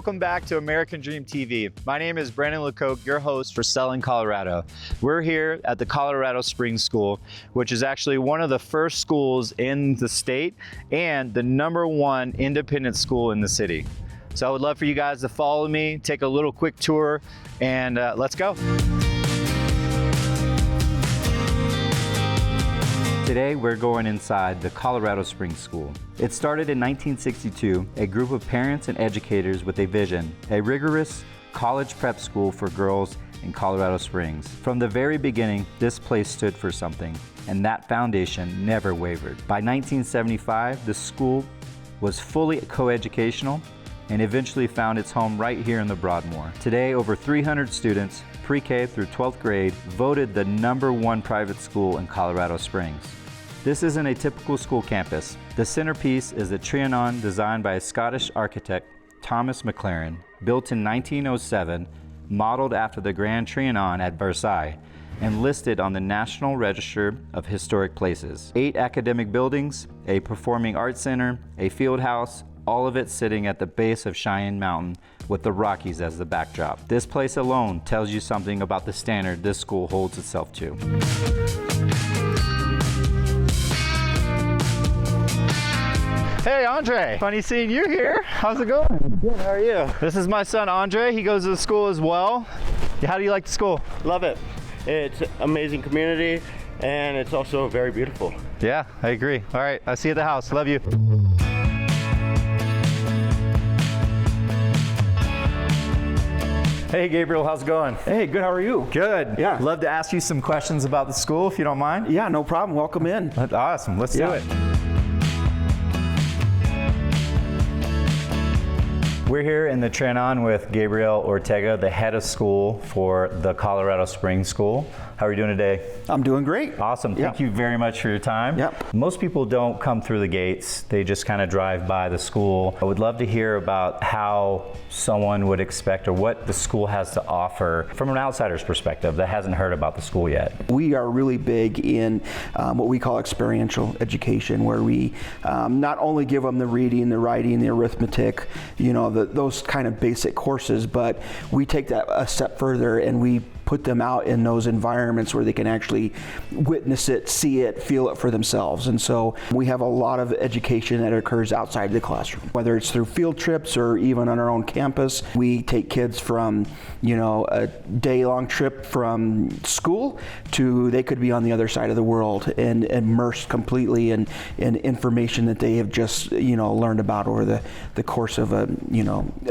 Welcome back to American Dream TV. My name is Brandon Lecoq, your host for Selling Colorado. We're here at the ColoradoSprings School, which is actually one of the first schools in the state and the #1 independent school in the city. So I would love for you guys to follow me, take a little quick tour, and let's go. Today we're going inside the ColoradoSprings School. It started in 1962, a group of parents and educators with a vision, a rigorous college prep school for girls in Colorado Springs. From the very beginning, this place stood for something, and that foundation never wavered. By 1975, the school was fully coeducational and eventually found its home right here in the Broadmoor. Today, over 300 students, pre-K through 12th grade, voted the #1 private school in Colorado Springs. This isn't a typical school campus. The centerpiece is the Trianon designed by a Scottish architect, Thomas McLaren, built in 1907, modeled after the Grand Trianon at Versailles, and listed on the National Register of Historic Places. 8 academic buildings, a performing arts center, a field house, all of it sitting at the base of Cheyenne Mountain with the Rockies as the backdrop. This place alone tells you something about the standard this school holds itself to. Hey Andre, funny seeing you here. How's it going? Good, how are you? This is my son Andre, he goes to the school as well. How do you like the school? Love it. It's an amazing community and it's also very beautiful. Yeah, I agree. All right, I'll see you at the house. Love you. Hey Gabriel, how's it going? Hey, good, how are you? Good. Yeah. Love to ask you some questions about the school if you don't mind. Yeah, no problem, welcome in. That's awesome, let's do it. We're here in the Trianon with Gabriel Ortega, the head of school for the Colorado Springs School. How are you doing today? I'm doing great. Awesome. Thank you very much for your time. Yep. Most people don't come through the gates. They just kind of drive by the school. I would love to hear about how someone would expect or what the school has to offer from an outsider's perspective that hasn't heard about the school yet. We are really big in what we call experiential education, where we not only give them the reading, the writing, the arithmetic, those kind of basic courses, but we take that a step further and we put them out in those environments where they can actually witness it, see it, feel it for themselves. And so we have a lot of education that occurs outside the classroom, whether it's through field trips or even on our own campus. We take kids from, a day-long trip from school to they could be on the other side of the world and immersed completely in information that they have just, learned about over the course of a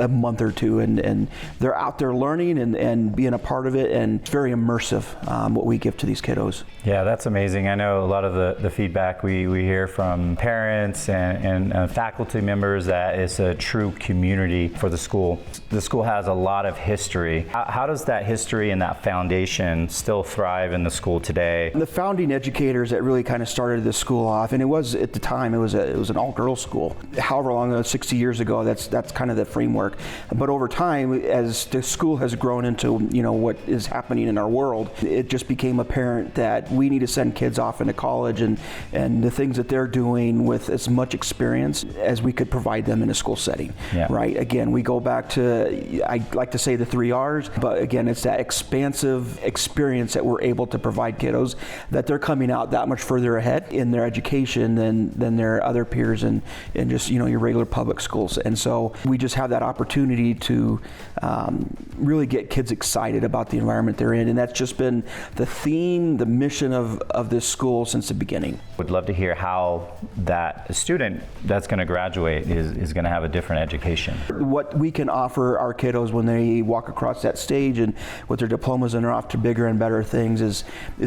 month or two. And they're out there learning and being a part of it. And it's very immersive, what we give to these kiddos. Yeah, that's amazing. I know a lot of the feedback we hear from parents and faculty members that it's a true community for the school. The school has a lot of history. How does that history and that foundation still thrive in the school today? The founding educators that really kind of started the school off, and it was at the time, it was an all-girls school. However long ago, 60 years ago, that's kind of the framework. But over time, as the school has grown into what is happening in our world, it just became apparent that we need to send kids off into college and the things that they're doing with as much experience as we could provide them in a school setting. Yeah. Right? Again, we go back to, I like to say the 3 R's, but again, it's that expansive experience that we're able to provide kiddos, that they're coming out that much further ahead in their education than their other peers in just your regular public schools. And so we just have that opportunity to really get kids excited about the environment they're in, and that's just been the theme, the mission of this school since the beginning. Would love to hear how that student that's going to graduate is going to have a different education. What we can offer our kiddos when they walk across that stage and with their diplomas and are off to bigger and better things is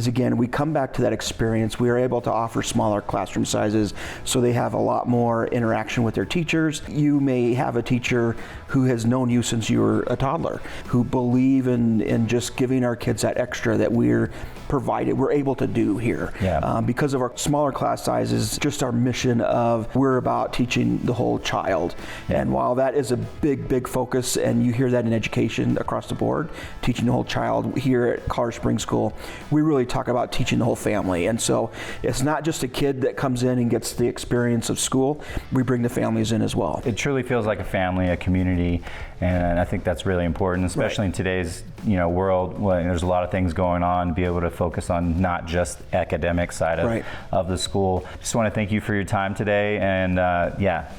again, we come back to that experience. We are able to offer smaller classroom sizes so they have a lot more interaction with their teachers. You may have a teacher who has known you since you were a toddler, who believe in just giving our kids that extra that we're able to do here. Yeah. Because of our smaller class sizes, just our mission of we're about teaching the whole child. And while that is a big focus, and you hear that in education across the board, teaching the whole child, here at Colorado Springs School, we really talk about teaching the whole family. And so it's not just a kid that comes in and gets the experience of school, we bring the families in as well. It truly feels like a family, a community, community, and I think that's really important, especially in today's world when there's a lot of things going on. To be able to focus on not just academic side of the school. Just want to thank you for your time today, and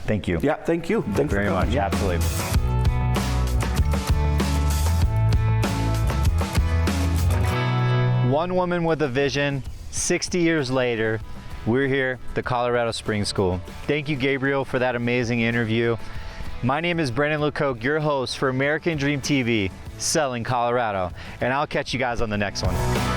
thank you. Yeah, thank you. Thanks very much. Yeah. Absolutely. One woman with a vision. 60 years later, we're here at the Colorado Springs School. Thank you, Gabriel, for that amazing interview. My name is Brendan Lecoq, your host for American Dream TV, Selling Colorado, and I'll catch you guys on the next one.